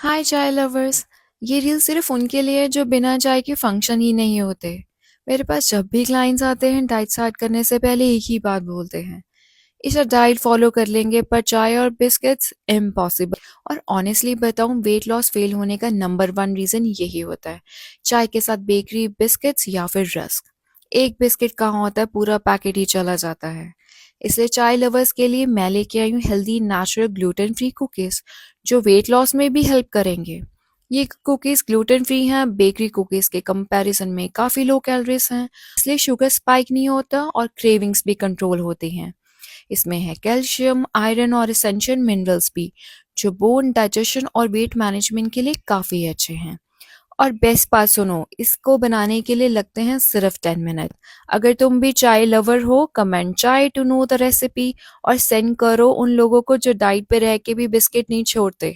हाय चाय लवर्स। ये रील सिर्फ उनके लिए है जो बिना चाय के फंक्शन ही नहीं होते। मेरे पास जब भी क्लाइंट्स आते हैं डाइट स्टार्ट करने से पहले एक ही बात बोलते हैं, इसे डाइट फॉलो कर लेंगे पर चाय और बिस्किट्स इम्पॉसिबल। और ऑनेस्टली बताऊं, वेट लॉस फेल होने का नंबर वन रीज़न यही होता है, चाय के साथ बेकरी बिस्किट्स या फिर रस्क। एक बिस्किट कहाँ होता है, पूरा पैकेट ही चला जाता है। इसलिए चाय लवर्स के लिए मैं लेके आई हूँ healthy natural gluten free cookies जो वेट लॉस में भी हेल्प करेंगे। ये कुकीज़ ग्लूटेन फ्री हैं, बेकरी कुकीज़ के कंपैरिजन में काफ़ी लो कैलोरीज हैं, इसलिए शुगर स्पाइक नहीं होता और क्रेविंग्स भी कंट्रोल होती हैं। इसमें है कैल्शियम, आयरन और एसेंशियल मिनरल्स भी, जो बोन डाइजेशन और वेट मैनेजमेंट के लिए काफ़ी अच्छे हैं। और बेस्ट पार्ट सुनो, इसको बनाने के लिए लगते हैं सिर्फ 10 मिनट। अगर तुम भी चाय लवर हो, कमेंट चाय टू नो द रेसिपी और सेंड करो उन लोगों को जो डाइट पे रह के भी बिस्किट नहीं छोड़ते।